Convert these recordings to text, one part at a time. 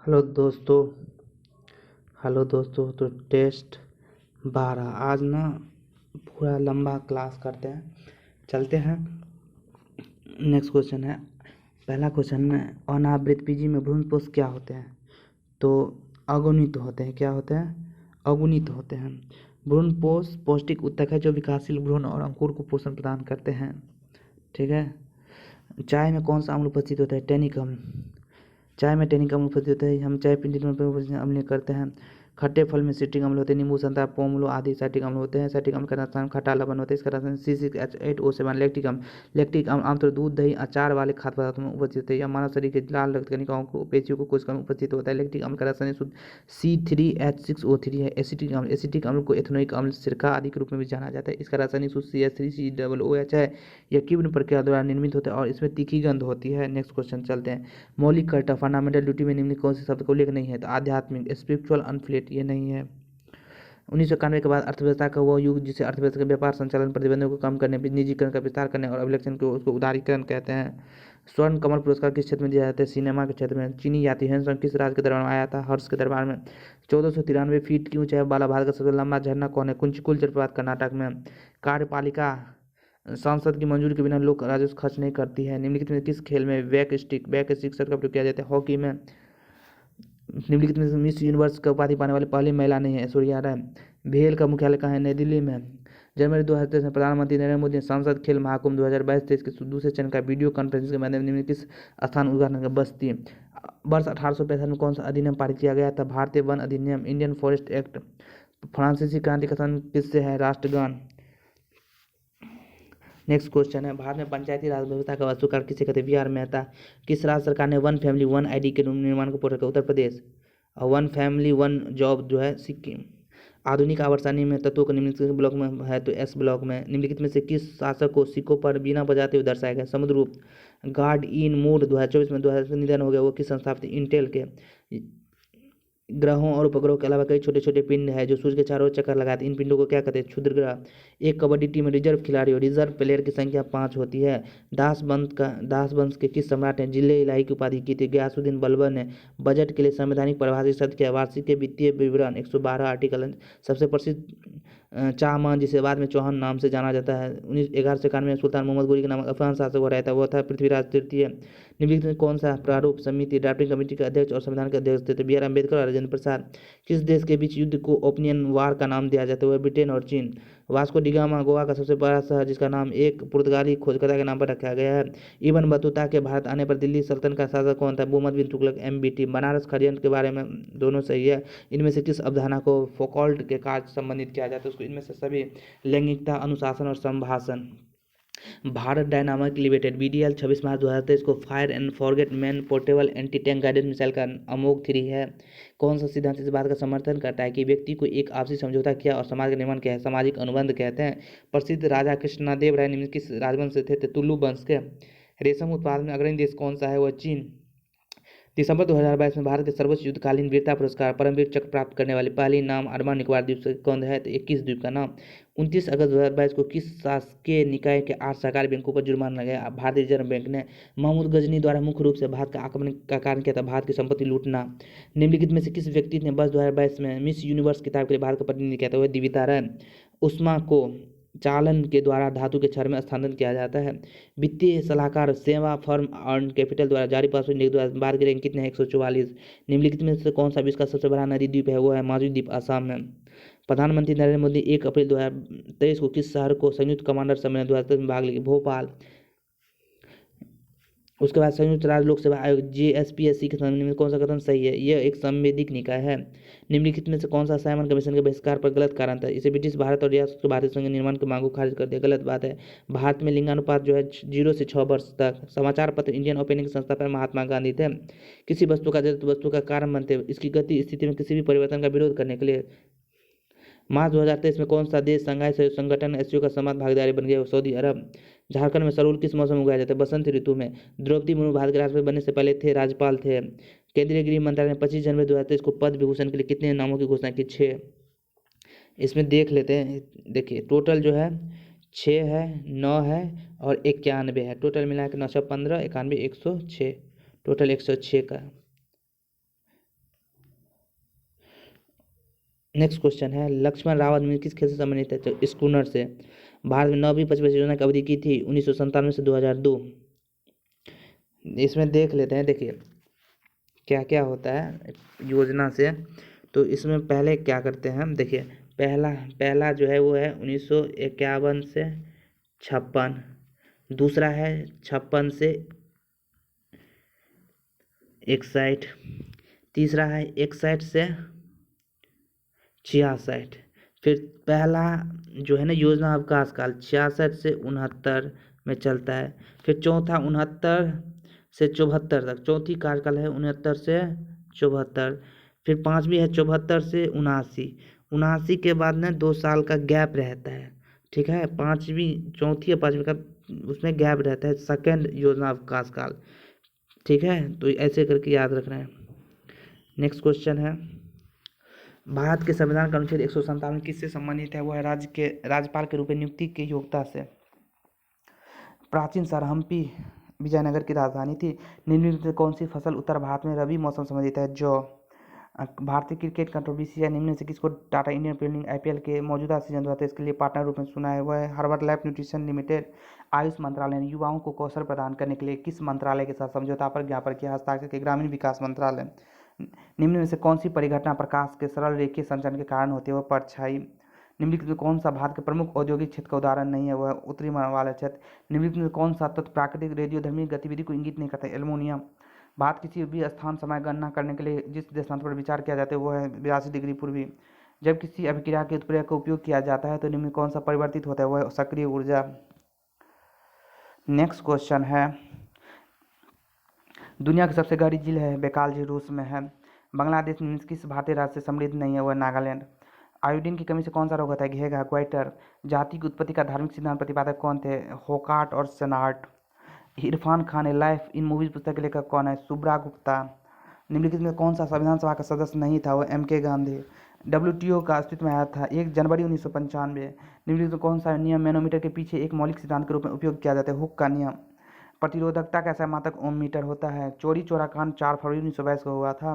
Hello दोस्तों। तो test 12 आज ना पूरा लंबा क्लास करते हैं, चलते हैं। नेक्स्ट क्वेश्चन है। पहला क्वेश्चन है, अनावृत पीजी में भ्रूणपोष क्या होते हैं? तो अगुणित होते हैं। क्या होते हैं? अगुणित होते हैं। भ्रूणपोष पौष्टिक उत्तक है जो विकासशील भ्रूण और अंकुर को पोषण प्रदान करते हैं। ठीक है। चाय में कौन सा अम्ल उपस्थित होता है? टैनिक अम्ल। चाय में टैनिक अम्ल उपस्थित होता है। हम चाय पीते हैं, अम्ल करते हैं। खट्टे फल में सिट्रिक अम्ल होते हैं। नींबू, संतरा, पोमलो आदि साइट्रिक अम्ल होते हैं। साइट्रिक अम्ल का रसायन खट्टा लवण होता है। इसका रसायन C6H8O7। लैक्टिक अम्ल आमतौर दूध, दही, अचार वाले खाद्य पदार्थों में उपस्थित होते हैं। यह मानव शरीर के लाल रक्त कणिकाओं को, पेशियों को, कोशिकाओं में उपस्थित होता है। लैक्टिक अम्ल का रसायन शुद्ध C3H6O3 है। एसिटिक अम्ल को एथेनोइक अम्ल, सिरका आदि के रूप में भी जाना जाता है। इसका रासायनिक सूत्र CH3COOH है। यह किण्वन प्रक्रिया द्वारा निर्मित होता है और इसमें तीखी गंध होती है। नेक्स्ट क्वेश्चन चलते हैं। मौलिक कर्तव्य फंडामेंटल ड्यूटी में निम्नलिखित कौन से शब्द का उल्लेख नहीं है? तो आध्यात्मिक, स्पिरिचुअल, अनफ्लेट, ये नहीं है। 1991 के बाद अर्थव्यवस्था का वो युग जिसे अर्थव्यवस्था के व्यापार संचालन प्रतिबंधों को कम करने, निजीकरण का विस्तार करने और अभिलक्षण को उसको उदारीकरण कहते हैं। स्वर्ण कमल पुरस्कार किस क्षेत्र में दिया जाता है? सिनेमा के क्षेत्र में। चीनी यात्री हैंसॉन्ग किस राज्य के दरबार में आया था? हर्ष के दरबार में। 1493 फीट की ऊंचाई वाला भारत का सबसे लंबा झरना कौन है? कुंचिकुल जलप्रपात, कर्नाटक में। कार्यपालिका सांसद की मंजूरी के बिना लोक राजस्व खर्च नहीं करती है। निम्नलिखित में किस खेल में बैक स्टिक शब्द का प्रयोग किया जाता है? हॉकी में। निम्नलिखित में मिस यूनिवर्स का उपाधि पाने वाली पहली महिला नहीं है? ऐश्वर्या राय। भेल का मुख्यालय कहाँ है? नई दिल्ली में। जनवरी 2023 में प्रधानमंत्री नरेंद्र मोदी ने सांसद खेल महाकुंभ 2022-23 के दूसरे चरण का वीडियो कॉन्फ्रेंसिंग के माध्यम से किस स्थान उद्घाटन का? बस्ती। वर्ष 1865 में कौन सा अधिनियम पारित किया गया था? भारतीय वन अधिनियम, इंडियन फॉरेस्ट एक्ट। फ्रांसीसी क्रांति का सन किससे है? राष्ट्रगान। नेक्स्ट क्वेश्चन है, भारत में पंचायती राज व्यवस्था का वास्तुकार किसे कहते हैं? V R Mehta. किस राज्य सरकार ने वन फैमिली वन आईडी के निर्माण को पूरा किया? उत्तर प्रदेश। और वन फैमिली वन जॉब जो है सिक्किम। आधुनिक आवर्सानी में तत्वों को निम्नलिखित ब्लॉक में है? तो एस ब्लॉक में। निम्नलिखित में से किस शासक को सिक्कों पर बीना बजाते हुए दर्शाया गया? समुद्रगुप्त। गार्ड इन मूड 2024 में 2000 निधन हो गया, वो किस संस्था से? इंटेल के। ग्रहों और उपग्रहों के अलावा कई छोटे छोटे पिंड है जो सूर्य के चारों ओर चक्कर लगाते हैं। इन पिंडों को क्या कहते हैं? क्षुद्र ग्रह। एक कबड्डी टीम में रिजर्व खिलाड़ी और रिजर्व प्लेयर की संख्या 5 होती है। दास वंश के किस सम्राट ने जिले इलाही की उपाधि की थी? गयासुद्दीन बलबन ने। बजट के लिए संवैधानिक परिभाषित शब्द क्या है? वार्षिक के वित्तीय विवरण 112 आर्टिकल। सबसे प्रसिद्ध चाहमान जिसे बाद में चौहान नाम से जाना जाता है। 1191 में सुल्तान मोहम्मद गोरी के नाम अफगान शासक हो रहा था, वो था पृथ्वीराज तृतीय। निम्नलिखित में कौन सा प्रारूप समिति ड्राफ्टिंग कमेटी के अध्यक्ष और संविधान के अध्यक्ष थे? बी आर अम्बेडकर और राजेंद्र प्रसाद। किस देश के बीच युद्ध को ओपिनियन वार का नाम दिया जाता है? वह ब्रिटेन और चीन। वास्को डिगामा गोवा का सबसे बड़ा शहर जिसका नाम एक पुर्तगाली खोजकर्ता के नाम पर रखा गया है। इब्न बतूता के भारत आने पर दिल्ली सल्तनत का शासक कौन था? मुहम्मद बिन तुगलक। MBT। बनारस षड्यंत्र के बारे में दोनों सही है। इनमें से किस अवधारणा को फौकॉल्ट के कार्य संबंधित किया जाता है? उसको इनमें से सभी। लैंगिकता, अनुशासन और संभाषण। भारत डायनामिक लिमिटेड BDL 26 मार्च 2023 को fire and forget man portable anti tank guided missile का अमोघ 3 है। कौन सा सिद्धांत इस बात का समर्थन करता है कि व्यक्ति को एक आपसी समझौता किया और समाज का निर्माण किया है? सामाजिक अनुबंध कहते हैं। प्रसिद्ध राजा कृष्णदेव राय निम्न किस राजवंश से थे? तुलु वंश के। रेशम उत्पादन में अग्रणी देश कौन सा है? वह चीन। दिसंबर 2022 में भारत के सर्वोच्च युद्धकालीन वीरता पुरस्कार परमवीर चक्र प्राप्त करने वाली पहली नाम अंडमान निकोबार द्वीप से कौन है? तो 21 द्वीप का नाम। 29 अगस्त 2022 को किस शासकीय निकाय के 8 सरकारी बैंकों पर जुर्माना लगाया? भारतीय रिजर्व बैंक ने। महमूद गजनी द्वारा मुख्य रूप से भारत का आक्रमण का कारण क्या था? भारत की संपत्ति लूटना। निम्नलिखित में से किस व्यक्ति ने वर्ष 2022 में मिस यूनिवर्स किताब के लिए भारत का प्रतिनिधित्व किया था? वह दिविता राय। उष्मा को चालन के द्वारा धातु के क्षार में स्थानांतरित किया जाता है। वित्तीय सलाहकार सेवा फर्म अर्न कैपिटल द्वारा जारी पासवर्ड इंडेक्स 2012 की रैंक कितने हैं? 144। निम्नलिखित में से कौन सा विश्व का सबसे बड़ा नदी द्वीप है? वो है मालदीव द्वीप, असम में। प्रधानमंत्री नरेंद्र मोदी 1 अप्रैल 2023 को किस शहर को संयुक्त कमांडर सम्मेलन 2023 में भाग लेंगे? भोपाल। उसके बाद संयुक्त राज्य लोक सेवा आयोग JSPSC के संबंध में कौन सा कथन सही है? यह एक संवैधानिक निकाय है। निम्नलिखित में से कौन सा साइमन कमीशन के बहिष्कार पर गलत कारण था? इसे ब्रिटिश भारत और रियासत के भारतीय संघ निर्माण की मांग को खारिज कर दिया। गलत बात है। भारत में लिंगानुपात जो है 0 से 6 वर्ष तक। समाचार पत्र इंडियन ओपिनियन की संस्थापक महात्मा गांधी थे। किसी वस्तु का जड़ वस्तु का कारण बनते हैं, इसकी गति स्थिति में किसी भी परिवर्तन का विरोध करने के लिए। मार्च 2023 में कौन सा देश शंघाई सहयोग संगठन SCO का समाज भागीदारी बन गया? सऊदी अरब। झारखंड में सरूल किस मौसम में उगाया जाता है? बसंत ऋतु में। द्रौपदी मुर्मू भारत के राष्ट्रपति बनने से पहले थे राज्यपाल थे। केंद्रीय गृह मंत्रालय ने 25 जनवरी 2023 को पद्म विभूषण के लिए कितने नामों की घोषणा की? 6। इसमें देख लेते हैं। देखिए टोटल जो है 6 है, 9 है और 91 है। टोटल मिला के 915, 91, 106, टोटल 106 का। नेक्स्ट क्वेश्चन है, लक्ष्मण रावत में किस खेल से संबंधित है? तो स्कूनर से। भारत में 9वीं पंच वर्षीय योजना की अवधि की थी 1997 से 2002। इसमें देख लेते हैं, देखिए क्या क्या होता है योजना से। तो इसमें पहले क्या करते हैं हम, देखिए पहला जो है वो है 1951 से 56, दूसरा है 56 से 61, तीसरा है 61 से 66, फिर पहला जो है ना योजना अवकाश काल 66 से 69 में चलता है, फिर चौथा 69 से 74 तक, चौथी कार्यकाल है 69 से 74, फिर पांचवी है 74 से 79 के बाद ना 2 साल का गैप रहता है, ठीक है, चौथी या पांचवी का उसमें गैप रहता है, सेकेंड योजना अवकाश काल, ठीक है, तो ऐसे करके याद रखना है। नेक्स्ट क्वेश्चन है, भारत के संविधान का अनुच्छेद 197 किससे संबंधित है? वो है राज्यपाल के रूप में नियुक्ति की योग्यता से। प्राचीन शहर हम्पी विजयनगर की राजधानी थी। निम्नलिखित में कौन सी फसल उत्तर भारत में रबी मौसम संबंधित है? जौ। भारतीय क्रिकेट कंट्रोल बीसीसीआई निम्न में से किसको Tata Indian Premier League IPL के मौजूदा सीजन 2023 के लिए पार्टनर रूप में चुना है? वह है herbal lab nutrition limited. Ayush मंत्रालय ने युवाओं को कौशल प्रदान करने के लिए किस मंत्रालय के साथ समझौता पर ज्ञापन किया? हस्ताक्षर के ग्रामीण विकास मंत्रालय। निम्न में से कौन सी परिघटना प्रकाश के सरल रेखीय संचरण के कारण होती है? वह परछाई। निम्नलिखित में कौन सा भारत के प्रमुख औद्योगिक क्षेत्र का उदाहरण नहीं है? वह उत्तरी वाला क्षेत्र। निम्नलिखित में कौन सा तत्व प्राकृतिक रेडियोधर्मी गतिविधि को इंगित नहीं करता? एल्युमिनियम। भारत किसी भी स्थान समय गणना करने के लिए जिस देशांतर पर विचार किया जाता है वो है 82 डिग्री पूर्वी। जब किसी अभिक्रिया के उत्प्रेरक का उपयोग किया जाता है तो निम्न में कौन सा परिवर्तित होता है? वह सक्रिय ऊर्जा। नेक्स्ट क्वेश्चन है, दुनिया की सबसे गहरी झील है बैकाल झील रूस में है। बांग्लादेश में किस भारतीय राज्य से समृद्ध नहीं है? वह नागालैंड। आयोडीन की कमी से कौन सा रोग होता है? घेघा, ग्वाइटर। जाति की उत्पत्ति का धार्मिक सिद्धांत प्रतिपादक कौन थे? होकार्ट और Senart. Irfan Khan Life in Movies पुस्तक के लेखक कौन है? सुब्रा गुप्ता। निम्नलिखित में कौन सा संविधान सभा का सदस्य नहीं था? वह एम.के. गांधी। WTO का अस्तित्व में आया था 1 जनवरी 1995। निम्नलिखित में कौन सा नियम मैनोमीटर के पीछे एक मौलिक सिद्धांत के रूप में उपयोग किया जाता है? हुक का नियम। प्रतिरोधकता का समातक ओम मीटर होता है। चोरी चोरा कांड 4 फरवरी 1922 को हुआ था।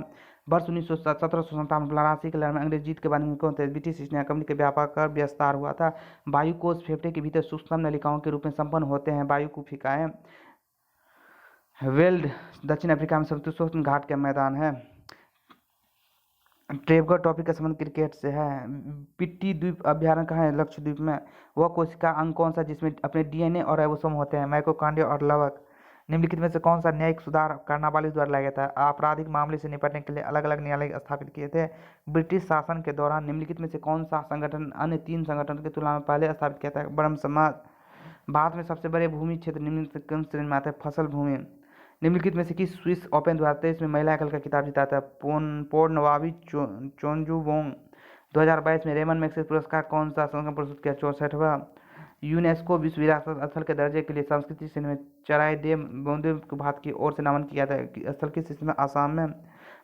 वर्ष 1757 प्लासी के लड़ाई में अंग्रेज जीत के बाद में कौन थे? ब्रिटिश ईस्ट इंडिया कंपनी के व्यापार का विस्तार हुआ था। वायु कोष फेफड़े के भीतर सूक्ष्म नलिकाओं के रूप में संपन्न होते हैं। वायु कुफिकाएं। वेल्ड दक्षिण अफ्रीका में सबसे सूक्ष्म घाट का मैदान है। ट्रेवगर टॉपिक का संबंध क्रिकेट से है। पिट्टी द्वीप अभ्यारण्य कहाँ है? लक्षद्वीप में। वह कोशिका अंग कौन सा जिसमें अपने डीएनए और राइबोसोम होते हैं? माइटोकॉन्ड्रिया और लवक। निम्नलिखित में से कौन सा न्यायिक सुधार कर्नावालिस द्वारा लाया गया था? आपराधिक मामले से निपटने के लिए अलग अलग न्यायालय स्थापित किए थे ब्रिटिश शासन के दौरान। निम्नलिखित में से कौन सा संगठन अन्य 3 संगठनों की तुलना में पहले स्थापित किया था? ब्रह्म समाज। भारत में सबसे बड़े भूमि क्षेत्र निम्नलिखित में कौन श्रेणी में आता है? फसल भूमि। निम्नलिखित में से किस स्विस ओपन 2023 में महिला एकल का खिताब जीता था? पोर्नवावी चोंजुवोंग। 2022 में रेमन मैग्सेसे पुरस्कार कौन सा संगठन प्रस्तुत किया? 64वां। यूनेस्को विश्व विरासत स्थल के दर्जे के लिए संस्कृति श्रेणी में चराइदेव बौद्धदेव भारत की ओर से नामन किया था। स्थल किस स्थिति में? आसाम में।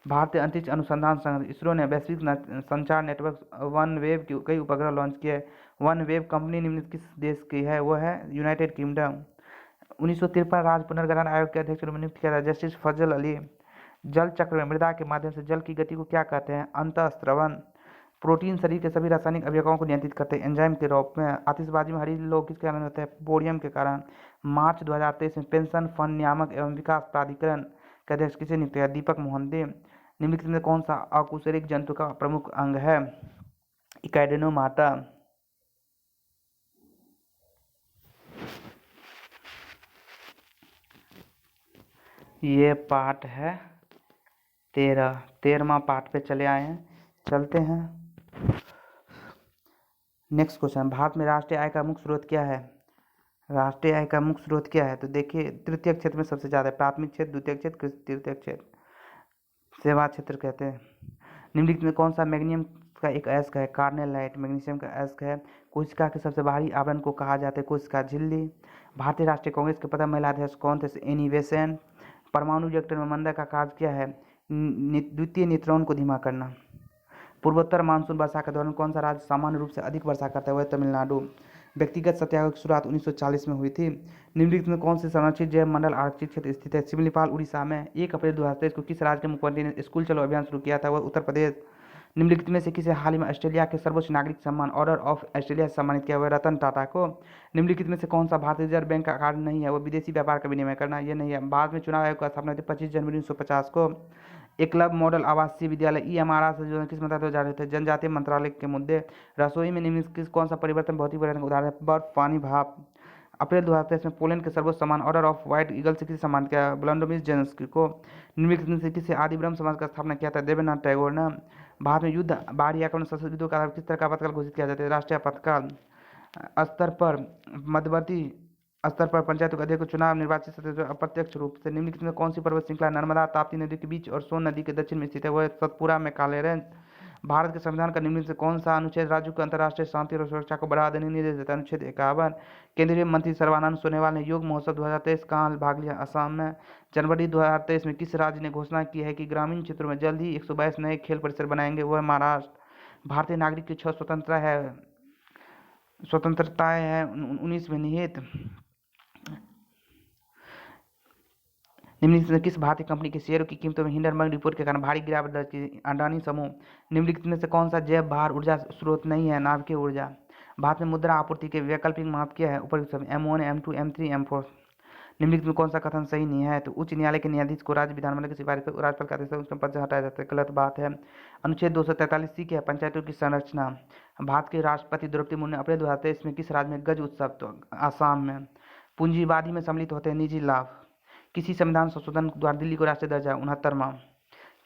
भारतीय अंतरिक्ष अनुसंधान संगठन इसरो ने वैश्विक संचार नेटवर्क वन वेव के कई उपग्रह लॉन्च किए। वन वेव कंपनी निम्नलिखित किस देश की है? वह है यूनाइटेड किंगडम। 1953 राज्य पुनर्गठन आयोग के अध्यक्ष नियुक्त किया था जस्टिस फजल अली। जल चक्र में मृदा के माध्यम से जल की गति को क्या कहते हैं? अंतःस्रवण। प्रोटीन शरीर के सभी रासायनिक अवयवों को नियंत्रित करते हैं एंजाइम के रूप में। आतिशबाजी में हरी लोग किसके कारण होते हैं? बोरियम के कारण। मार्च 2023 में पेंशन फंड नियामक एवं विकास प्राधिकरण के अध्यक्ष किसे नियुक्त किया? दीपक मोहन दे। निम्नलिखित में कौन सा अकुशेरिक जंतु का प्रमुख अंग है? इकाइडेनोमाटा। ये पाठ है 13वां पाठ पे चले आए हैं, चलते हैं। नेक्स्ट क्वेश्चन, भारत में राष्ट्रीय आय का मुख्य स्रोत क्या है? राष्ट्रीय आय का मुख्य स्रोत क्या है? तो देखिए तृतीय क्षेत्र में सबसे ज़्यादा है। प्राथमिक क्षेत्र, द्वितीय क्षेत्र, कृषि, तृतीय क्षेत्र, सेवा क्षेत्र कहते हैं। निम्नलिखित में कौन सा मैग्नीशियम का एक अयस्क है? कार्नेलाइट मैग्नीशियम का अयस्क है। कोशिका के सबसे बाहरी आवरण को कहा जाता है? कोशिका झिल्ली। भारतीय राष्ट्रीय कांग्रेस के प्रथम महिला अध्यक्ष कौन थे? Annie Besant. परमाणु रिएक्टर में मंदा का कार्य क्या है? द्वितीय न्यूट्रॉन को धीमा करना। पूर्वोत्तर मानसून वर्षा के दौरान कौन सा राज्य सामान्य रूप से अधिक वर्षा करता है? वह तमिलनाडु। व्यक्तिगत सत्याग्रह की शुरुआत 1940 में हुई थी। निम्नलिखित में कौन से संरक्षित जैव मंडल आरक्षित क्षेत्र स्थित है? सिमलीपाल उड़ीसा में। 1 अप्रैल 2023 को किस राज्य के मुख्यमंत्री ने स्कूल चलो अभियान शुरू किया था? वह उत्तर प्रदेश। निम्नलिखित में से किसे हाल ही में ऑस्ट्रेलिया के सर्वोच्च नागरिक सम्मान ऑर्डर ऑफ ऑस्ट्रेलिया से सम्मानित किया हुआ? रतन टाटा को। निम्नलिखित में से कौन सा भारतीय रिजर्व बैंक का कार्य नहीं है? वो विदेशी व्यापार का विनिमय करना, ये नहीं है। भारत में चुनाव आयोग का स्थापना हुई थी 25 जनवरी 1950 को। एकलव्य मॉडल आवासीय विद्यालय EMRR से जो किस मंत्रालय जा रहे थे? जनजातीय मंत्रालय के मुद्दे। रसोई में निम्नलिखित किस कौन सा परिवर्तन भौतिक परिवर्तन का उदाहरण है? बर्फ, पानी, भाप। अप्रैल 2023 में पोलैंड के सर्वोच्च सम्मान ऑर्डर ऑफ व्हाइट ईगल से किसे सम्मान किया? व्लादिमीर जेलेंस्की को। निम्नलिखित में से किसे आदि ब्रह्म समाज का स्थापना किया था? देवेंद्रनाथ टैगोर ने। भारत में युद्ध, बाहरी आक्रमण, सशस्त्र युद्धों का किस तरह का आपातकाल घोषित किया जाता है? राष्ट्रीय आपातकाल। स्तर पर मध्यवर्ती स्तर पर पंचायतों के अध्यक्ष को चुनाव निर्वाचित सदस्य अप्रत्यक्ष रूप से। निम्नलिखित में कौन सी पर्वत श्रृंखला नर्मदा ताप्ती नदी के बीच और सोन नदी के दक्षिण में स्थित है? वह सतपुरा में काले रेंज। भारत के संविधान का निम्नलिखित से कौन सा अनुच्छेद राज्यों को अंतर्राष्ट्रीय शांति और सुरक्षा को बढ़ावा देने निर्देश देता है? अनुच्छेद 51। केंद्रीय मंत्री सर्बानंद सोनोवाल ने योग महोत्सव 2023 कहाँ भाग लिया? असम में। जनवरी 2023 में किस राज्य ने घोषणा की है कि ग्रामीण क्षेत्रों में जल्द ही 122 नए खेल परिसर बनाएंगे? वह महाराष्ट्र। भारतीय नागरिक की 6 स्वतंत्रताएं हैं 19 में निहित। निम्नलिखित में किस भारतीय कंपनी के शेयरों की कीमतों में हिंडनबर्ग रिपोर्ट के कारण भारी गिरावट दर्ज की? अडानी समूह। निम्नलिखित में से कौन सा जैव भार ऊर्जा स्रोत नहीं है? नाभिकीय ऊर्जा। भारत में मुद्रा आपूर्ति के वैकल्पिक महत्व क्या है? उपरोक्त सब M1, M2, M3, M4। निम्नलिखित में कौन सा कथन सही नहीं है? तो उच्च न्यायालय के न्यायाधीश को राज्य विधानमंडल की सिफारिश पर राज्यपाल के आदेश से उसके पद से हटाया जाता है, गलत बात है। अनुच्छेद 243C क्या है? पंचायतों की संरचना। भारत के राष्ट्रपति द्रौपदी मुर्मू ने अप्रैल 2023 में किस राज्य में गज उत्सव? तो आसाम में। पूंजीवादी में सम्मिलित होते हैं निजी लाभ। किसी संविधान संशोधन द्वारा दिल्ली को राष्ट्रीय दर्जा? 69वां।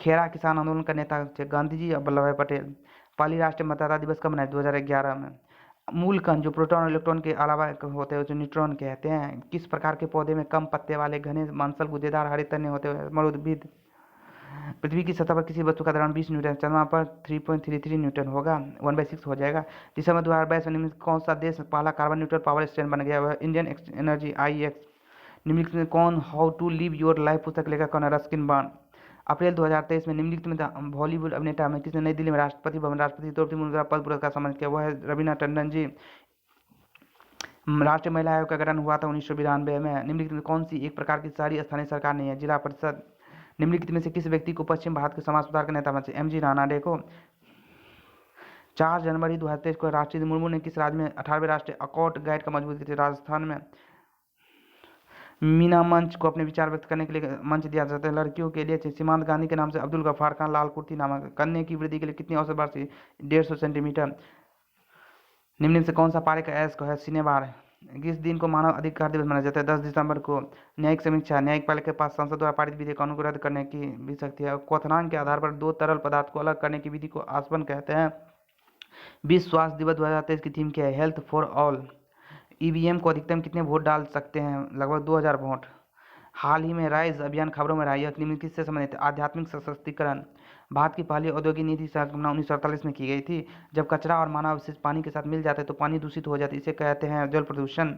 खेरा किसान आंदोलन का नेता थे गांधी जी और वल्लभ भाई पटेल। पहली राष्ट्रीय मतदाता दिवस कब मनाया? 2011 में। मूल कण जो प्रोटॉन और इलेक्ट्रॉन के अलावा होते हैं जो न्यूट्रॉन कहते हैं। किस प्रकार के पौधे में कम पत्ते वाले घने मांसल गुदेदार हरे तने होते हैं? मरुद्भिद। पृथ्वी की सतह पर किसी वस्तु का द्रव्यमान 20 न्यूटन, चंद्रमा पर 3.33 न्यूटन होगा, 1/6 हो जाएगा। दिसंबर 2022 में निम्नलिखित कौन सा देश पहला कार्बन न्यूट्रल पावर स्टेशन बन गया? वह इंडियन एनर्जी IEX। निम्नलिखित में कौन how to live your life पुस्तक लेखक कौन है? Ruskin bond. अप्रैल 2023 में निम्नलिखित में बॉलीवुड अभिनेता में किसने नई दिल्ली में राष्ट्रपति भवन राष्ट्रपति द्रौपदी मुर्मू द्वारा पद्म पुरस्कार सम्मानित किया? वह है रवीना टंडन जी। राष्ट्रीय महिला आयोग का गठन हुआ था 1992 में। निम्नलिखित में कौन सी एक प्रकार की शहरी स्थानीय सरकार नहीं है? जिला परिषद। निम्नलिखित में से किस व्यक्ति को पश्चिम भारत के समाज सुधार के नेता बना? MG रानाडे को। 4 जनवरी 2023 को राष्ट्रपति मुर्मू ने किस राज्य में 18वें राष्ट्रीय अकॉर्ड गाइड का मजबूत किया? राजस्थान में। मीना मंच को अपने विचार व्यक्त करने के लिए मंच दिया जाता है लड़कियों के लिए। सीमांत गांधी के नाम से अब्दुल गफ्फार खान लाल कुर्ती नामक। कन्या की वृद्धि के लिए कितनी औसत बार? 150 सेंटीमीटर। निम्न से कौन सा पारे का ऐश है? शनिवार। किस दिन को मानव अधिकार दिवस मनाया जाता है? 10 दिसंबर को। न्यायिक समीक्षा। न्यायिकपाल के पास संसद द्वारा पारित विधेयक कानून को रद्द करने की भी शक्ति है। क्वथनांक के आधार पर 2 तरल पदार्थ को अलग करने की विधि को आसवन कहते हैं। विश्व स्वास्थ्य दिवस 2023 की थीम क्या है? Health for all. EVM को अधिकतम कितने वोट डाल सकते हैं? लगभग 2000 वोट। हाल ही में राइज अभियान खबरों में रहा। यह निम्नलिखित से संबंधित? आध्यात्मिक सशक्तिकरण। भारत की पहली औद्योगिक नीति स्थापना 1948 में की गई थी। जब कचरा और मानव अवशिष्ट पानी के साथ मिल जाते हैं तो पानी दूषित हो जाता है, इसे कहते हैं जल प्रदूषण।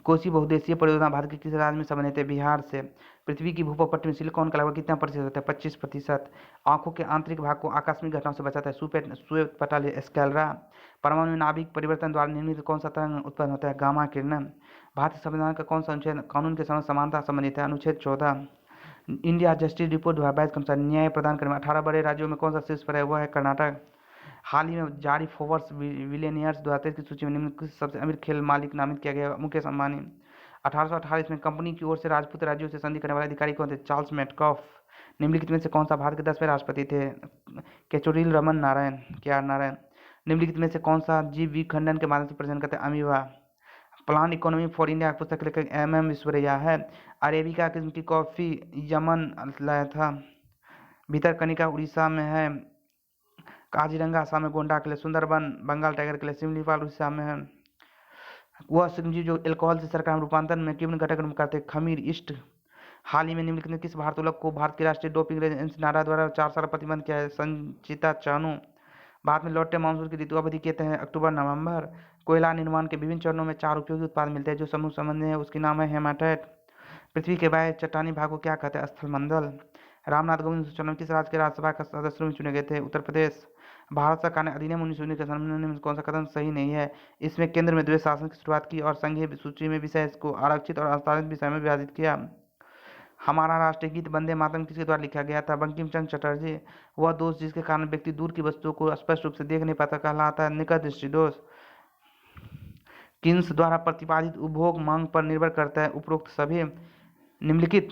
कोसी बहुउद्देशीय परियोजना भारत के किस राज्य में संबंधित है? बिहार से। पृथ्वी की भूपटल में सिलिकॉन का लगभग कितना प्रतिशत होता है? 25%। आंखों के आंतरिक भाग को आकस्मिक घटनाओं से बचाता है? श्वेत पटल स्क्लेरा। परमाणु नाभिक परिवर्तन द्वारा निर्मित कौन सा तरंग उत्पन्न होता है? गामा किरण। भारतीय संविधान का कौन सा अनुच्छेद कानून के साथ समानता संबंधित है? अनुच्छेद 14। इंडिया जस्टिस रिपोर्ट 2022 के अनुसार न्याय प्रदान करने में 18 बड़े राज्यों में कौन सा शीर्ष पर है? वह है कर्नाटक। हाल ही में जारी फोर्ब्स बिलियनियर्स 2023 की सूची में निम्नलिखित सबसे अमीर खेल मालिक नामित किया गया? मुकेश अंबानी। 1828 में कंपनी की ओर से राजपूत राज्यों से संधि करने वाले अधिकारी कौन थे? Charles Metcalfe. निम्नलिखित में से कौन सा भारत के 10वें राष्ट्रपति थे? केचुरील रमन नारायण KR नारायण। निम्नलिखित में से कौन सा जीव विखंडन के माध्यम से प्रजनन करते हैं? Amoeba. Plan economy for India पुस्तक लेखक MM विश्वरैया है। अरेबिका किस्म की कॉफी यमन लाया था। भितरकनिका उड़ीसा में है। काजीरंगा असम में, गोंडा के लिए, सुंदरबन बंगाल टाइगर के लिए, सिमलीपाल उड़ीसा में है। वह सूक्ष्मजीव जो एल्कोहल से शर्करा में रूपांतरण में किन घटक करते हैं? खमीर ईस्ट। हाल ही में निम्नलिखित में किस भारतोलक को भारत की राष्ट्रीय डोपिंग एजेंसी नाडा द्वारा 4 साल प्रतिबंध किया है? संचिता चानू। भारत में लौटते मानसून की ऋतु अवधि कहते हैं अक्टूबर नवंबर। कोयला निर्माण के विभिन्न चरणों में 4 उपयोगी उत्पाद मिलते हैं जो समूह संबंध है, उसकी नाम है हेमाटाइट। पृथ्वी के बाह्य चट्टानी भाग को क्या कहते हैं? स्थलमंडल। रामनाथ कोविंद 1994 किस राज्य के राज्यसभा का सदस्य में चुने गए थे? उत्तर प्रदेश। भारत सरकार ने अधिनियम 1919 के संबंध में कौन सा कदम सही नहीं है? इसमें केंद्र में द्वैत शासन की शुरुआत की और संघीय सूची में विषय को आरक्षित और आरक्षित विषय में विभाजित किया। हमारा राष्ट्रीय गीत वंदे मातरम किसके द्वारा लिखा गया था? बंकिम चंद्र चटर्जी। वह दोष जिसके कारण व्यक्ति दूर की वस्तुओं को स्पष्ट रूप से देख नहीं पाता कहलाता है निकट दृष्टि दोष। किन्स द्वारा प्रतिपादित उपभोग मांग पर निर्भर करता है? उपरोक्त सभी निम्नलिखित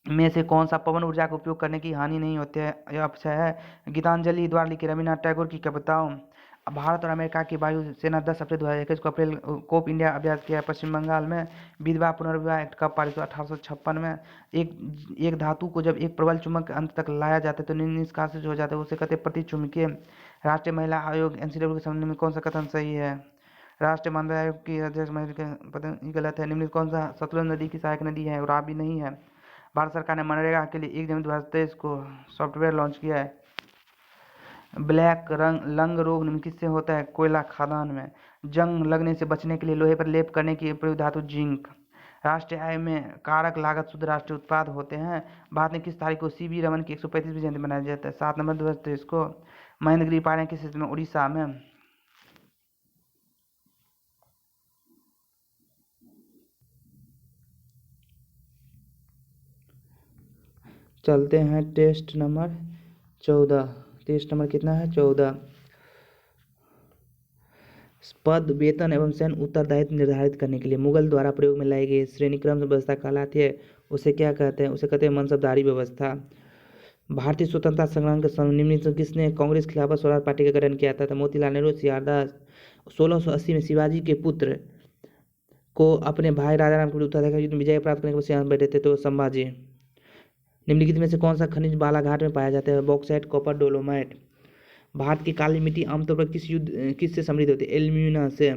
में से कौन सा पवन ऊर्जा का उपयोग करने की हानि नहीं होती है? यह अच्छा है गीतांजलि द्वारा लिखी रविन्द्रनाथ टैगोर की कविताओं। भारत और अमेरिका की वायुसेना 10 अप्रैल 2021 को अप्रैल कोप इंडिया अभ्यास किया। पश्चिम बंगाल में विधवा पुनर्विवाह एक्ट कब पारित हुआ? 1856 में। एक धातु को जब एक प्रबल चुंबक के अंत तक लाया जाता है तो निष्कासित हो जाता है, उसे कहते हैं प्रतिचुंबकीय। राष्ट्रीय महिला आयोग NCW के संबंध में कौन सा कथन सही है? राष्ट्रीय महिला आयोग की अध्यक्ष महिला के पद गलत है। निम्नलिखित कौन सा सतलुज नदी की सहायक नदी है? रावी नहीं है। भारत सरकार ने मनरेगा के लिए 1 जनवरी 2023 को सॉफ्टवेयर लॉन्च किया है। ब्लैक लंग रोग निम्नलिखित से होता है? कोयला खदान में। जंग लगने से बचने के लिए लोहे पर लेप करने की प्रयुक्त धातु जिंक। राष्ट्रीय आय में कारक लागत शुद्ध राष्ट्रीय उत्पाद होते हैं। भारत में किस तारीख को CV रमन की 135वीं जयंती मनाया जाता है? 7 नवंबर 2023 को। महेंद्रगिरी पहाड़ियाँ किस स्थिति में? उड़ीसा में। चलते हैं टेस्ट नंबर 14। टेस्ट नंबर कितना है? 14। पद वेतन एवं सैन्य उत्तरदायित्व निर्धारित करने के लिए मुगल द्वारा प्रयोग में लाई गई श्रेणीक्रम व्यवस्था कहलाती है? उसे क्या कहते हैं? उसे कहते हैं मनसबदारी व्यवस्था। भारतीय स्वतंत्रता संग्राम के निम्नलिखित किसने कांग्रेस खिलाफत स्वराज पार्टी का गठन किया था? मोतीलाल नेहरू, सीआर दास। 1680 में शिवाजी के पुत्र को अपने भाई राजाराम के विरुद्ध उत्तराधिकारी युद्ध में विजय प्राप्त करने के बाद सिंहासन बैठे थे तो संभाजी। निम्नलिखित में से कौन सा खनिज बालाघाट में पाया जाता है? Bauxite, copper, dolomite. भारत की काली मिट्टी आमतौर पर किस से समृद्ध होती है? एल्यूमिना से।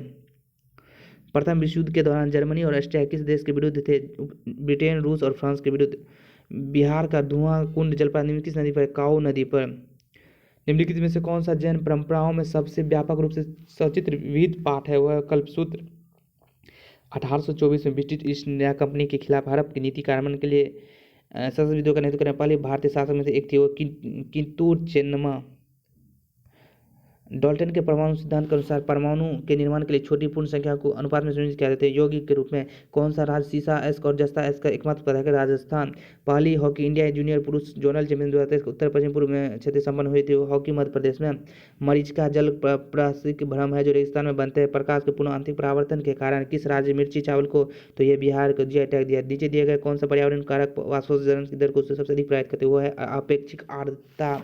प्रथम विश्व युद्ध के दौरान जर्मनी और ऑस्ट्रिया किस देश के विरुद्ध थे? ब्रिटेन, रूस और फ्रांस के विरुद्ध। बिहार का धुआं कुंड जलप्रपात निम्नलिखित किस नदी पर? काऊ नदी पर। निम्नलिखित में से कौन सा जैन परंपराओं में सबसे व्यापक रूप से सचित्र विहित पाठ है? वह कल्पसूत्र। 1824 में ब्रिटिश ईस्ट इंडिया कंपनी के खिलाफ हड़प की नीति कार्यान्वयन के लिए सशस्त्र विद्रोह का नेतृत्व करने वाले भारतीय शासक में से एक थी, वो किंतूर चेन्नम्मा। डाल्टन के परमाणु सिद्धांत के अनुसार परमाणु के निर्माण के लिए छोटी पूर्ण संख्या को अनुपात में सुनिश्चित किया जाता है यौगिक के रूप में। कौन सा राज्य सीसा एस्क और जस्ता एस्क का एकमात्र उत्पादक है? राजस्थान। पहली हॉकी इंडिया जूनियर पुरुष जोनल चैंपियन 2023 उत्तर पश्चिम पूर्व में क्षेत्र संपन्न हुई थी, हॉकी मध्य प्रदेश में। मरीचिका जल प्राकृतिक भ्रम है जो रेगिस्तान में बनते हैं प्रकाश के पुनः आंतरिक परावर्तन के कारण। किस राज्य मिर्ची चावल को? तो ये बिहार को GI टैग दिया। नीचे दिए गए कौन सा पर्यावरण कारक वाष्पोत्सर्जन की दर को सबसे अधिक प्रभावित करते? वो है अपेक्षिक आर्द्रता।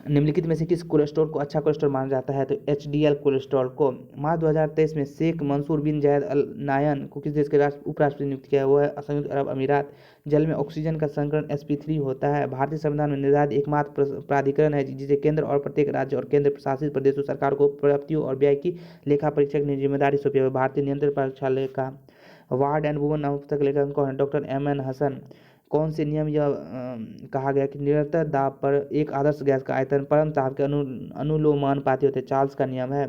निम्नलिखित में से किस कोलेस्ट्रॉल को अच्छा कोलेस्ट्रॉल माना जाता है? तो HDL कोलेस्ट्रॉल को। मार्च 2023 में शेख मंसूर बिन जायद अल नायन को किस देश के उपराष्ट्रपति नियुक्त किया है? वो है संयुक्त अरब अमीरात। जल में ऑक्सीजन का संकरण sp3 होता है। भारतीय संविधान में निर्धारित एकमात्र प्राधिकरण है जिसे केंद्र और प्रत्येक राज्य और केंद्र प्रशासित प्रदेशों सरकार को प्राप्तियों और व्यय की लेखा परीक्षक की जिम्मेदारी सौंपी है। भारतीय नियंत्रण प्रयोगशाला का वार्ड एंड वुमन नामक पुस्तक लेखक कौन है? Doctor MN Hasan. कौन से नियम यह कहा गया कि निरंतर दाब पर एक आदर्श गैस का आयतन परम ताप के अनुलोमानुपाती होते? चार्ल्स का नियम है।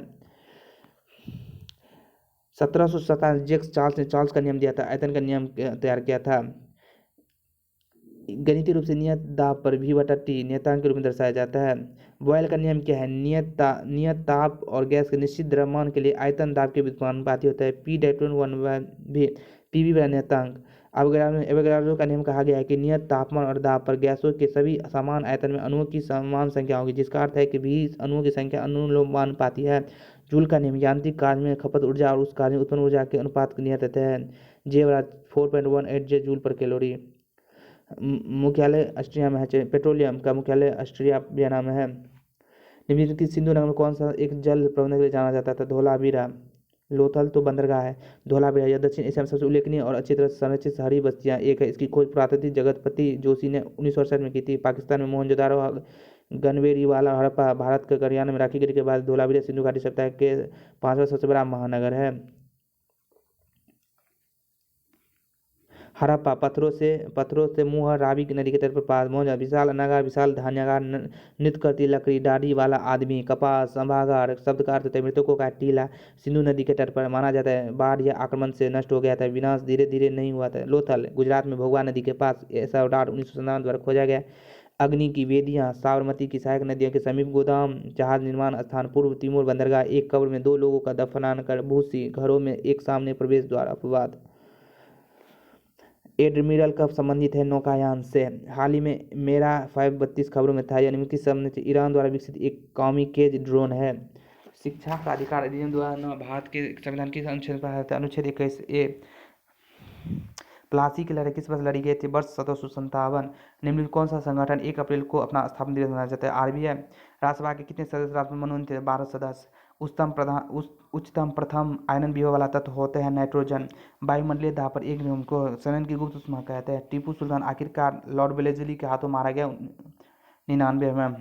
1757 जेक्स चार्ल्स ने चार्ल्स का नियम दिया था, आयतन का नियम तैयार किया था। गणितीय रूप से नियत दाब पर V/T नियतांक के रूप में दर्शाया जाता है। बॉयल का नियम क्या है? नियत ताप और गैस के निश्चित द्रव्यमान के लिए आयतन दाब के व्युत्क्रमानुपाती होता है। P/1/V PV नियतांक। एवोगाड्रो का नियम कहा गया है कि नियत तापमान और दाब पर गैसों के सभी समान आयतन में अणुओं की समान संख्या होगी, जिसका अर्थ है कि V अणुओं की संख्या अनुलोमानुपाती है। जूल का नियम यांत्रिक कार्य में खपत ऊर्जा और उस कार्य में उत्पन्न ऊर्जा के अनुपात की नियत है। J/4.18 जूल पर कैलोरी। मुख्यालय ऑस्ट्रिया में है। पेट्रोलियम का मुख्यालय ऑस्ट्रिया वियना में है। निम्नलिखित की सिंधु नगर में कौन सा एक जल प्रबंधन के लिए जाना जाता था? धोलावीरा। लोथल तो बंदरगाह है। धोलावीरा यह दक्षिण एशिया में सबसे उल्लेखनीय और अच्छी तरह से संरक्षित शहरी बस्तियां एक है। इसकी खोज पुरातत्व जगतपति जोशी ने 1968 में की थी। पाकिस्तान में मोहनजोदारो, गनवेरीवाला, हड़प्पा। भारत के हरियाणा में राखीगढ़ी के बाद धोलावीरा सिंधु घाटी सभ्यता के 5वां सबसे बड़ा महानगर है। हड़प्पा पत्थरों से मुंह रावी नदी के तट पर पास। मोहनजोदारो विशाल अनागार, विशाल धान्यागार, नृत्य करती लकड़ी, दाढ़ी वाला आदमी, कपास, सभागार, शब्द का अर्थ होता है मृतकों का टीला। सिंधु नदी के तट पर माना जाता है बाढ़ या आक्रमण से नष्ट हो गया था। विनाश धीरे धीरे नहीं हुआ था। लोथल गुजरात में भोगवा नदी के पास। ऐसा 1997 द्वारा खोजा गया। अग्नि की वेदियाँ साबरमती की सहायक नदियों के समीप गोदाम, जहाज निर्माण स्थान, पूर्व तिमोर बंदरगाह। एक कब्र में 2 लोगों का दफनान कर भूसी, घरों में एक सामने प्रवेश द्वार। अपवाद। एडमिरल कब संबंधित है नौकायान से? हाल ही में मेरा 532 खबरों में था। यह निम्नलिखित संबंधित से ईरान द्वारा विकसित एक कामिकेज ड्रोन है। शिक्षा का अधिकार अधिनियम द्वारा भारत के संविधान के अनुच्छेद पर है। अनुच्छेद 21A प्लासी की लड़ाई किस वर्ष लड़ी गई थी? वर्ष 1757। निम्नलिखित कौन सा संगठन 1 अप्रैल को अपना स्थापना दिवस मनाया जाता है? आरबीआई। राज्यसभा के कितने सदस्य राष्ट्रपति मनोनीत थे? 12 सदस्य। उच्चतम प्रथम आयनन विभव वाला तत्व होते हैं नाइट्रोजन। वायुमंडलीय दाब पर एक न्यून को शनन की गुप्त ऊष्मा कहते हैं। टीपू सुल्तान आखिरकार लॉर्ड वेलेस्ली के हाथों मारा गया 99 में।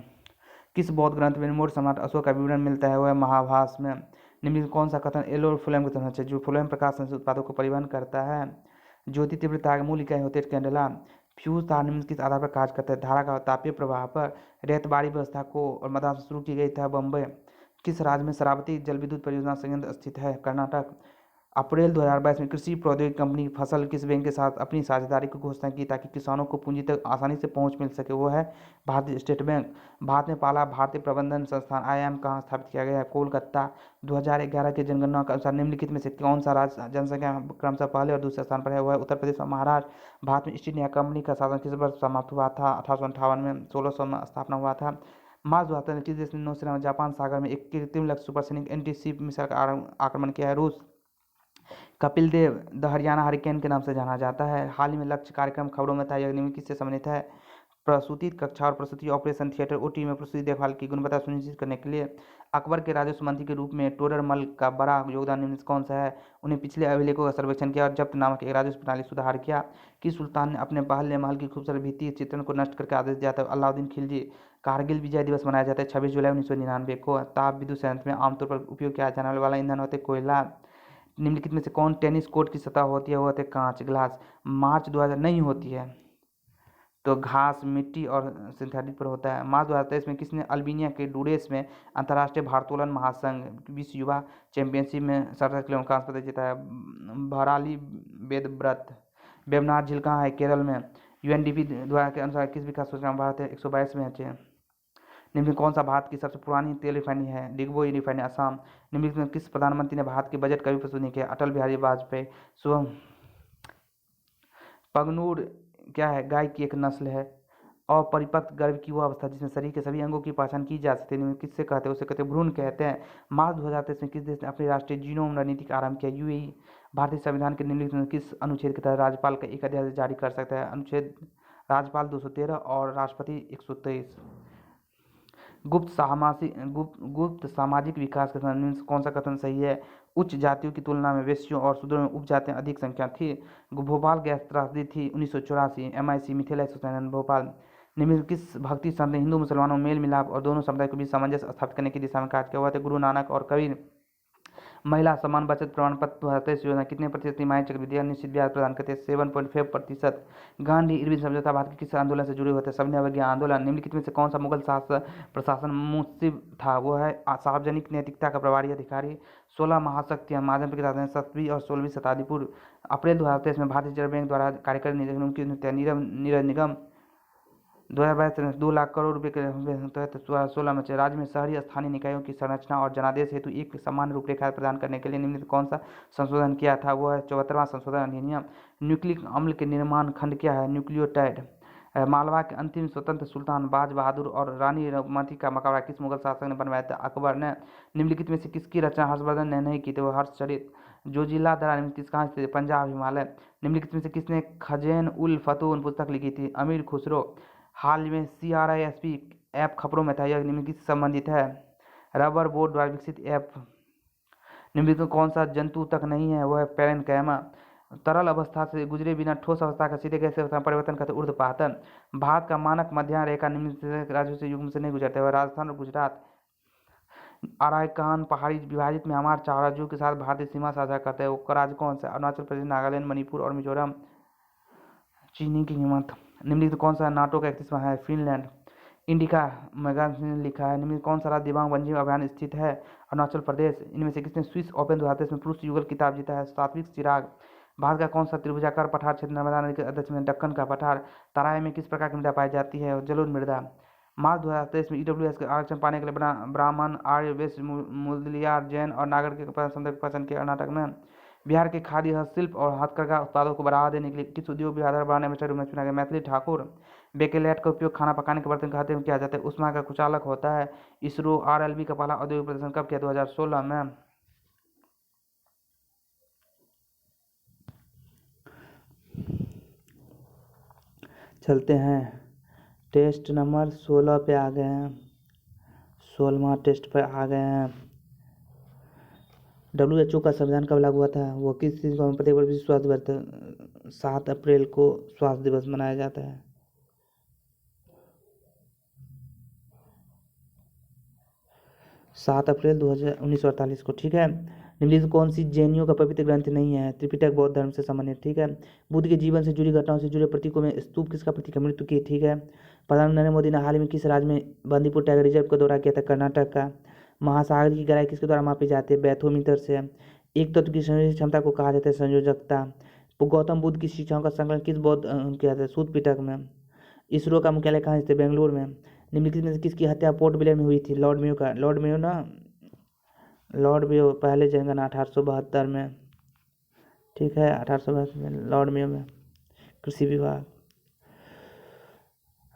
किस बौद्ध ग्रंथ में मोट सम्राट अशोक का विवरण मिलता है? वह महाभाष्य में। निम्नलिखित कौन सा कथन एलो और फ्लोएम के तहत है? जो फ्लोएम प्रकाश संश्लेषित उत्पादों को परिवहन करता है। ज्योति तीव्रता की मूल इकाई होती है कैंडेला। फ्यूज तार निम्न किस आधार पर कार्य करता है? धारा का तापीय प्रवाह पर। रेतबाड़ी व्यवस्था को और मद्रास में शुरू की गई था बम्बई। किस राज्य में शरावती जल विद्युत परियोजना संयंत्र स्थित है? कर्नाटक। अप्रैल 2022 में कृषि प्रौद्योगिकी कंपनी फसल किस बैंक के साथ अपनी साझेदारी की घोषणा की ताकि किसानों को पूंजी तक आसानी से पहुंच मिल सके? वो है भारतीय स्टेट बैंक। भारत में पहला भारतीय प्रबंधन संस्थान IIM कहाँ स्थापित किया गया है? कोलकाता। 2011 की जनगणना के अनुसार निम्नलिखित में से कौन सा राज्य जनसंख्या क्रमशः पहले और दूसरे स्थान पर है? वह है उत्तर प्रदेश और महाराष्ट्र। भारत में ईस्ट इंडिया कंपनी का शासन किस वर्ष समाप्त हुआ था? 1858 में। 1600 में स्थापना हुआ था। मार्च 2023 किस देश ने नौसेना में जापान सागर में एक कृत्रिम लक्ष्य सुपरसोनिक एंटी शिप मिसाइल का आक्रमण किया है? रूस। कपिल देव द हरियाणा हरिकेन के नाम से जाना जाता है। हाल ही में लक्ष्य कार्यक्रम खबरों में था। यह निम्न किससे संबंधित है? प्रसूति कक्षा और प्रसूति ऑपरेशन थिएटर OT में प्रसूति देखभाल की गुणवत्ता सुनिश्चित करने के लिए अकबर के राजस्व मंत्री के रूप में टोडरमल का बड़ा योगदान निम्न कौन सा है? उन्हें पिछले अभिलेखों का सर्वेक्षण किया और जब्त नामक एक राजस्व प्रणाली सुधार किया। किस सुल्तान ने अपने पहले महल की खूबसूरत भित्ति चित्रण को नष्ट करके आदेश दिया था? अलाउद्दीन खिलजी। कारगिल विजय दिवस मनाया जाता है 26 जुलाई 1999 को। ताप विद्युत संयंत्र में आमतौर पर उपयोग किया जाने वाला ईंधन होते कोयला। निम्नलिखित में से कौन टेनिस कोर्ट की सतह होती है? वो होते कांच ग्लास। मार्च 2000 नहीं होती है तो घास मिट्टी और सिंथेटिक पर होता है। मार्च 2023 में किसने अल्बानिया के डूरेस में अंतर्राष्ट्रीय भारोत्तोलन महासंघ विश्व युवा चैंपियनशिप में 67 किलो में कांस्य पदक जीता है? भराली वेदव्रत। वेबनाथ झील कहाँ है? केरल में। UNDP द्वारा के अनुसार किस विकास सूचकांक में भारत है 122 में है? निम्न कौन सा भारत की सबसे पुरानी तेल रिफाइनरी है? डिगबोई रिफाइनरी असम। निम्नलिखित में किस प्रधानमंत्री ने भारत के बजट का भी प्रस्तुत नहीं किया? अटल बिहारी वाजपेयी। शुभम। पगनूर क्या है? गाय की एक नस्ल है। अपरिपक्व गर्भ की वो अवस्था जिसमें शरीर के सभी अंगों की पहचान की जा सकती है किससे कहते हैं? उसे कहते हैं भ्रूण कहते हैं। मार्च 2023 में किस देश ने अपनी राष्ट्रीय जीनोम रणनीति का आरंभ किया? UAE। भारतीय संविधान के निम्नलिखित में किस अनुच्छेद के तहत राज्यपाल का एक अध्यादेश जारी कर सकता है? अनुच्छेद राज्यपाल 213 और राष्ट्रपति 123। गुप्त सामाजिक विकास के संबंध में कौन सा कथन सही है? उच्च जातियों की तुलना में वेश्यों और शूद्रों में उपजातियां अधिक संख्या थी। भोपाल गैस त्रासदी थी 1984। MIC Mithila association Bhopal. निम्न किस भक्ति संत ने हिंदू मुसलमानों मेल मिलाप और दोनों समुदाय के बीच सामंजस्य स्थापित करने की दिशा में कार्य किया? हुआ थे गुरु नानक और कबीर। महिला समान बचत प्रमाण पत्र 2023 योजना कितने प्रतिशत तिमाही चक्रवृद्धि निश्चित ब्याज प्रदान करते हैं? 7.5%। गांधी इरविन समझौता भारत के किस आंदोलन से जुड़े होते हैं? सविनय अवज्ञा आंदोलन। निम्नलिखित में से कौन सा मुगल प्रशासन मुंसिफ था? वो है सार्वजनिक नैतिकता का प्रभारी अधिकारी। 16 महाशक्तियां माध्यम के साथ 7वीं और 16वीं शताब्दी पूर्व। अप्रैल 2023 में भारतीय रिजर्व बैंक द्वारा कार्यकारी निगम की नीरज निगम 2022 में 2 लाख करोड़ रुपए के तहत 2016 में राज्य में शहरी स्थानीय निकायों की संरचना और जनादेश हेतु एक समान रूपरेखा प्रदान करने के लिए निम्नलिखित कौन सा संशोधन किया था? वो है 74वां संशोधन अधिनियम। न्यूक्लिक अम्ल के निर्माण खंड क्या है? न्यूक्लियोटाइड। मालवा के अंतिम स्वतंत्र सुल्तान बाज बहादुर और रानी रघुमती का मुकाबला किस मुगल शासक ने बनवाया था? अकबर ने। निम्नलिखित में से किसकी रचना हर्षवर्धन ने नहीं की थी? वो हर्षचरित। जोजिला दरा किस कहाँ स्थित? पंजाब हिमालय। निम्नलिखित में से किसने खजेन उल फतून पुस्तक लिखी थी? अमीर खुसरो। हाल में CRISP ऐप खबरों में था। यह निम्नलिखित संबंधित है? रबर बोर्ड द्वारा विकसित ऐप। निम्नलिखित में कौन सा जंतु तक नहीं है? वह है पैरेन्काइमा। तरल अवस्था से गुजरे बिना ठोस अवस्था का सीधे गैस अवस्था में परिवर्तन करते ऊर्ध्वपातन। भारत का मानक मध्याह्न रेखा निम्नलिखित राज्यों से युग्म से नहीं गुजरता है? राजस्थान और गुजरात। अराकान पहाड़ी विभाजित म्यांमार 4 राज्यों के साथ भारतीय सीमा साझा करता है। वो राज्य कौन सा? अरुणाचल प्रदेश, नागालैंड, मणिपुर और मिजोरम। चीनी की हिम्मत। निम्नलिखित कौन सा नाटो का 31वां है? फिनलैंड। इंडिका मैगजीन ने लिखा है। निम्नलिखित कौन सा राज्य दिव्यांग वन्यजीव अभयारण्य स्थित है? अरुणाचल प्रदेश। इनमें से किसने स्विस ओपन 2023 में पुरुष युगल खिताब जीता है? सात्विक चिराग। भारत का कौन सा त्रिभुजाकार पठार क्षेत्र नर्मदा नदी के अध्यक्ष में दक्कन का पठार? तराई में किस प्रकार की मृदा पाई जाती है? जलोढ़ मृदा। मार्च 2023 में EWS के आरक्षण पाने के लिए ब्राह्मण, आर्य, वैश्य, मुदलियार, जैन और नागर के संदर्भ पसंद किया कर्नाटक में। बिहार के खादी हस्तशिल्प और हथकरघा उत्पादों को बढ़ावा देने के लिए किस उद्योग विभाग द्वारा बढ़ाने में में चुना गया? मैथिली ठाकुर। बेकेलेट का उपयोग खाना पकाने के बर्तन खाते में किया जाता है। उष्मा का कुचालक होता है। इसरो RLB का पहला औद्योगिक प्रदर्शन कब किया? 2016 में। चलते हैं टेस्ट नंबर 16 पे आ गए हैं। 16वां टेस्ट पर आ गए हैं। WHO का संविधान कब लागू हुआ था? वो किस चीज़ को प्रत्येक वर्ष विश्व स्वास्थ्य दिवस 7 अप्रैल को स्वास्थ्य दिवस मनाया जाता है। 7 अप्रैल 1948 को। ठीक है। निम्नलिखित कौन सी जैनियों का पवित्र ग्रंथ नहीं है? त्रिपिटक बौद्ध धर्म से संबंधित। ठीक है। बुद्ध के जीवन से जुड़ी घटनाओं से जुड़े प्रतीकों में स्तूप किसका प्रतीक है? मृत्यु की। ठीक है। प्रधानमंत्री नरेंद्र मोदी ने हाल ही में किस राज्य में बंदीपुर टाइगर रिजर्व का दौरा किया था? कर्नाटक का। महासागर की गहराई किसके द्वारा मापी जाती है? बैथोमीटर से। एक तत्व की संयोजन क्षमता को कहा जाता है संयोजकता। गौतम बुद्ध की शिक्षाओं का संकलन किस बौद्ध किया था? सूत पिटक में। इसरो का मुख्यालय कहाँ स्थित है? बेंगलुरु में। निम्नलिखित में से किसकी हत्या पोर्ट ब्लेयर में हुई थी? लॉर्ड मेयो का। लॉर्ड मेयो पहले जनगणना 1872 में। ठीक है। 1872 में लॉर्ड मेयो में कृषि विभाग।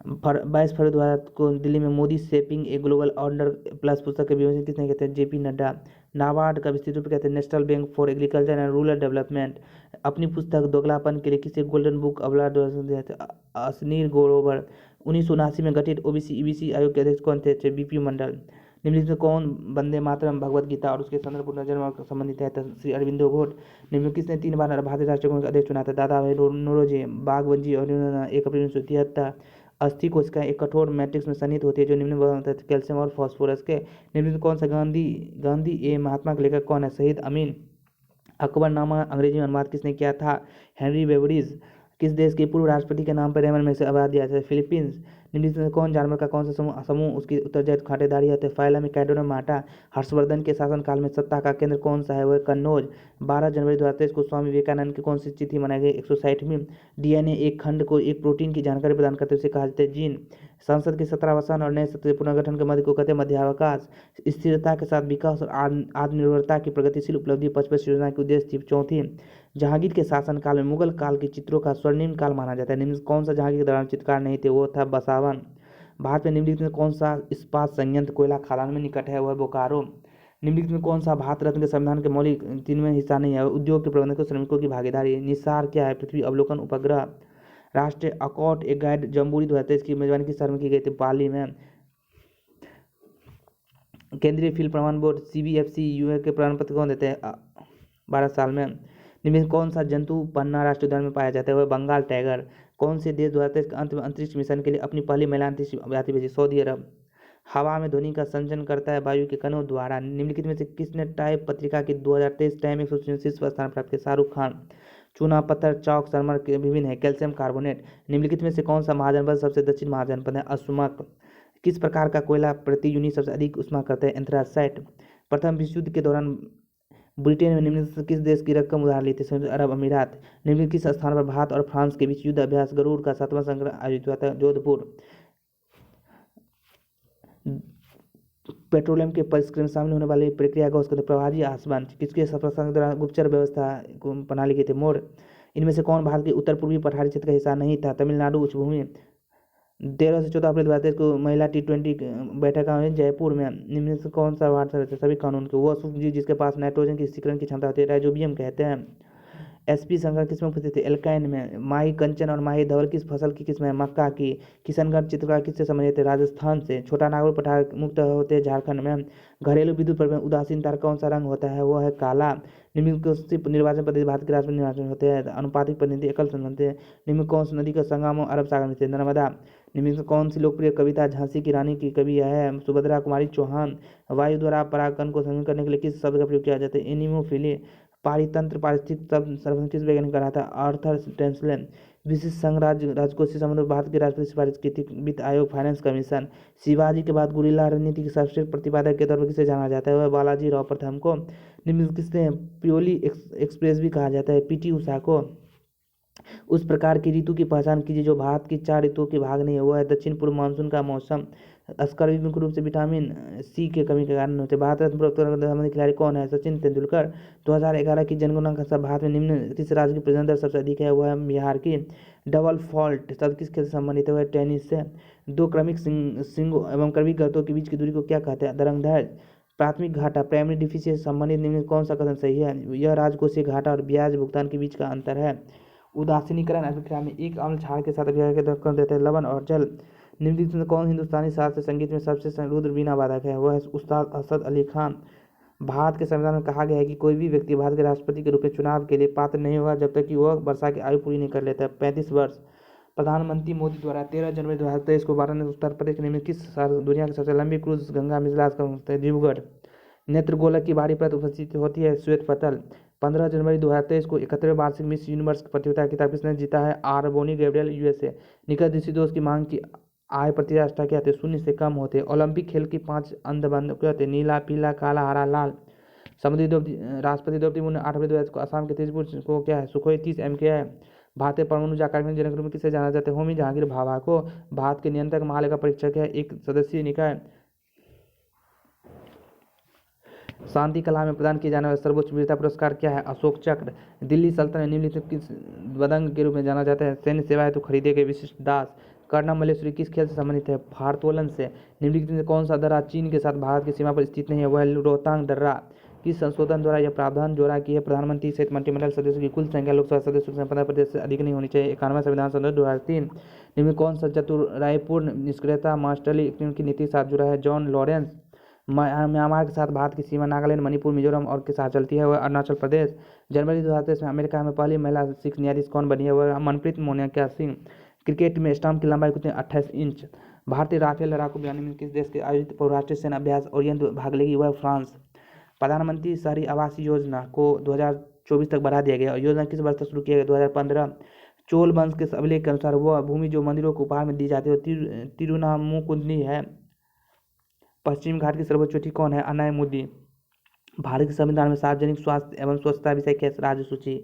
22 फरवरी 2000 को दिल्ली में Modi shaping a global order plus पुस्तक के विमोचन किसने कहते हैं? JP नड्डा। नाबार्ड का विस्तृत रूप कहते हैं national bank for agriculture and rural development. अपनी पुस्तक दोगलापन के लिए किसे गोल्डन बुक अवार्ड दिया था? अश्नीर ग्रोवर। 1979 में गठित OBC EBC आयोग के अध्यक्ष कौन थे? BP मंडल। निम्नलिखित में कौन वंदे मातरम भगवद गीता और उसके संदर्भ पुनर्जन्म संबंधित है? श्री अरविंदो घोष। निम्नलिखित किसने 3 बार भारतीय राष्ट्रीय कांग्रेस अध्यक्ष चुना था? दादा भाई नौरोजी। बागवंजी और 1 अप्रैल 1973। अस्थि कोशिका एक कठोर मैट्रिक्स में सन्निहित होती है जो निम्न कैल्शियम और फास्फोरस के। निम्नलिखित कौन सा गांधी ए महात्मा के लेखक कौन है? शहीद अमीन। अकबरनामा अंग्रेजी में अनुवाद किसने किया था? Henry breweries. किस देश के पूर्व राष्ट्रपति के नाम पर रेमन में से आवाज दिया जाता है? फिलीपींस। निम्नलिखित में कौन जानवर का कौन सा समूह उसकी उत्तरदायित्व खातेदारी है? फाइलम कैडोना माटा। हर्षवर्धन के शासनकाल में सत्ता का केंद्र कौन सा है? वह कन्नौज। 12 जनवरी 2023 को स्वामी विवेकानंद की कौन सी तिथि मनाई गई? 160वीं। DNA एक खंड को एक प्रोटीन की जानकारी प्रदान करते हुए कहा जाता है जीन। संसद के 17वां और नए सत्र के पुनर्गठन के मध्य को कहते हैं मध्यावकाश। स्थिरता के साथ विकास और आत्मनिर्भरता की प्रगतिशील उपलब्धि 55 योजना की उद्देश्य थी। चौथी, जहांगीर के शासनकाल में मुगल काल के चित्रों का स्वर्णिम काल माना जाता है। निम्न कौन सा जहांगीर के दौरान चित्रकार नहीं थे? वो था बसावन। भारत में निम्नलिखित में कौन सा इस्पात संयंत्र कोयला खदान में निकट है? वह बोकारो। निम्नलिखित में कौन सा भारत रत्न के संविधान के मौलिक 3वें हिस्सा नहीं है? उद्योग के प्रबंधकों श्रमिकों की भागीदारी। निसार क्या है? पृथ्वी अवलोकन उपग्रह। राष्ट्रीय अकॉट एक गाइड जम्बूरी 2023 की मेजबानी किस शहर में की गई थी? पाली में। केंद्रीय फिल्म प्रमाण बोर्ड CBFC UA के प्रमाण पत्र कौन देते हैं? 12 साल में। निम्न कौन सा जंतु पन्ना राष्ट्रीय उद्यान में पाया जाता है? वह बंगाल टाइगर। कौन से देश 2023 के अंत में अंतरिक्ष मिशन के लिए अपनी पहली महिला अंतरिक्ष यात्री भेजी? सऊदी अरब। हवा में ध्वनि का संचरण करता है वायु के कणों द्वारा। निम्नलिखित में से किसने टाइप पत्रिका की 2023 टाइम 136 पर स्थान प्राप्त किया? शाहरुख खान। चूना पत्थर चौक सरमर के विभिन्न है। Calcium carbonate. निम्नलिखित में से कौन सा महाजनपद सबसे दक्षिण महाजनपद है? असुमक। किस प्रकार का कोयला प्रति यूनिट सबसे अधिक ऊष्मा करता है? एंथ्रासाइट। प्रथम विश्व युद्ध के दौरान ब्रिटेन में निम्नलिखित से किस देश की रकम उधार ली थी? संयुक्त अरब अमीरात। निम्नलिखित किस स्थान पर भारत और फ्रांस के बीच युद्ध अभ्यास गरुड़ का 7वां संग्रह आयोजित हुआ था? जोधपुर। पेट्रोलियम के परिष्करण में शामिल होने वाली प्रक्रिया को उसके प्रभावी आसवन किसके प्रशासन के दौरान गुप्तचर व्यवस्था को प्रणाली की थी? मोर। इनमें से कौन भारत के उत्तर पूर्वी पठारी क्षेत्र का हिस्सा नहीं था? तमिलनाडु उच्च भूमि। 13 से 14 अप्रैल 2023 को महिला T20 बैठक हुई जयपुर में। निम्न से कौन सा भारत सभी कानून के? वो सूक्ष्म जीव जिसके पास नाइट्रोजन की स्थिरीकरण की क्षमता होती है? राइजोबियम कहते हैं। SP संकर किस में उपस्थित थे? एल्काइन में। माही कंचन और माही धवल किस फसल की किस्म है? मक्का की। किशनगढ़ चित्रकला किससे संबंधित है? राजस्थान से। छोटा नागपुर पठार मुक्त होते हैं झारखंड में। घरेलू विद्युत परिवहन उदासीन तार कौन सा रंग होता है? वो है काला। निम्न निर्वाचन पद्धति भारत के राष्ट्रपति निर्वाचन होते हैं? अनुपातिक प्रतिनिधि एकल संबंध। निम्न कौन सी नदी का संगम अरब सागर में? नर्मदा। निम्न कौन सी लोकप्रिय कविता झांसी की रानी की कवि है? सुभद्रा कुमारी चौहान। वायु द्वारा परागकण को संतुलित करने के लिए किस शब्द का प्रयोग किया जाता है? एनिमोफिली। पारितंत्र पारिस्थितिक शब्द सर्वप्रथम किस वैज्ञानिक कहा था? आर्थर टेंसलेन। विशिष्ट संघ राजकोषीय संबंध भारत के राष्ट्रपति सिफारिश की थी? वित्त आयोग फाइनेंस कमीशन। शिवाजी के बाद गुरिल्ला रणनीति के सर्वश्रेष्ठ प्रतिपादक के तौर पर किसे जाना जाता है? वह बालाजी राव प्रथम को। निम्न किसने प्योली एक्सप्रेस भी कहा जाता है? PT उषा को। उस प्रकार की ऋतु की पहचान कीजिए जो भारत की 4 ऋतुओं के भाग नहीं है। वो है दक्षिण पूर्व मानसून का मौसम। स्कर्वी मुख्य रूप से विटामिन सी की कमी के कारण होते हैं। भारत रत्न प्राप्त संबंधित खिलाड़ी कौन है? सचिन तेंदुलकर। 2011 की जनगणना का भारत में निम्न किस राज्य की प्रजनन दर सबसे अधिक है? वह है बिहार की। डबल फॉल्ट शब्द किस खेल से संबंधित है? वह टेनिस से। दो क्रमिक सिंगों एवं क्रमिक गर्तों के बीच की दूरी को क्या कहते हैं? तरंगदैर्घ्य। प्राथमिक घाटा प्राइमरी डिफिशियंसी से संबंधित निम्न कौन सा कथन सही है? यह राजकोषीय घाटा और ब्याज भुगतान के बीच का अंतर है। उदासीनीकरण अभिक्रिया में एक अम्ल क्षार के साथ अभिक्रिया के कर देते हैं। लवण और जल। निम्नलिखित में कौन हिंदुस्तानी शास्त्रीय संगीत में सबसे रुद्र वीणा वादक है? वह है उस्ताद असद अली खान। भारत के संविधान में कहा गया है कि कोई भी व्यक्ति भारत के राष्ट्रपति के रूप में चुनाव के लिए पात्र नहीं होगा जब तक कि वह वर्षा की आयु पूरी नहीं कर लेता है 35 वर्ष। प्रधानमंत्री मोदी द्वारा 13 जनवरी 2023 को वाराणसी उत्तर प्रदेश के निम्न किस शहर दुनिया की सबसे लंबी क्रूज गंगा मिजलास का होता है? डिब्रूगढ़। नेत्रगोलक की बाहरी परत उपस्थित होती है श्वेत पटल। 15 जनवरी 2023 को 71वें वार्षिक मिस यूनिवर्स प्रतियोगिता खिताब किसने जीता है? R'Bonney Gabriel USA. निकट दृष्टि दोष की मांग की आय प्रतिराष्ट्र क्या थे? 0 से कम होते। ओलंपिक खेल की 5 अंधबंध क्या थे? नीला, पीला, काला, हरा, लाल। समुद्री राष्ट्रपति द्रौपदी मुर्मू ने 8 फरवरी 2022 को असम के तेजपुर को क्या है? सुखोई 30 MK है। भारतीय परमाणु ऊर्जा कार्यक्रम के जनक रूप में किसे जाना जाता है? होमी जहांगीर भाभा को। भारत के नियंत्रक महालेखा परीक्षक है एक सदस्यीय निकाय। शांति कला में प्रदान किए जाने वाला सर्वोच्च वीरता पुरस्कार क्या है? अशोक चक्र। दिल्ली सल्तनत निम्नलिखित किस बदंग के रूप में जाना जाता है? सैन्य सेवा हेतु खरीदे गए विशिष्ट दास। कर्णम मल्लेश्वरी किस खेल से संबंधित है? भारोत्तोलन से। निम्नलिखित में कौन सा दर्रा चीन के साथ भारत की सीमा पर स्थित नहीं है? वह रोहतांग दर्रा। किस संशोधन द्वारा यह प्रावधान जोड़ा कि प्रधानमंत्री सहित मंत्रिमंडल सदस्यों की कुल संख्या लोकसभा सदस्यों की 15% से अधिक नहीं होनी चाहिए? 91वां संविधान संशोधन 2003। निम्न कौन सा चतुराईपूर्ण निष्क्रियता मास्टरली की नीति के साथ जुड़ा है? John Lawrence. म्यांमार के साथ भारत की सीमा नागालैंड, मणिपुर, मिजोरम और के साथ चलती है? वह अरुणाचल प्रदेश। जनवरी 2023 में अमेरिका में पहली महिला शीर्ष न्यायाधीश कौन बनी है? वह मनप्रीत मोनिका सिंह। क्रिकेट में स्टंप की लंबाई कितनी? 28 इंच। भारतीय राफेल लड़ाकू विमान में किस देश के आयोजित बहुराष्ट्रीय सेना अभ्यास ओरियंट भाग लेगी? वह फ्रांस। प्रधानमंत्री शहरी आवास योजना को 2024 तक बढ़ा दिया गया और योजना किस वर्ष तक शुरू किया गया? 2015। चोल वंश के अभिलेख के अनुसार वह भूमि जो मंदिरों को उपहार में दी जाती है तिरुनामुकुंदी है। पश्चिम घाट की सर्वोच्च चोटी कौन है? अनायमुदी। भारत के संविधान में सार्वजनिक स्वास्थ्य एवं स्वच्छता विषय की राज्य सूची।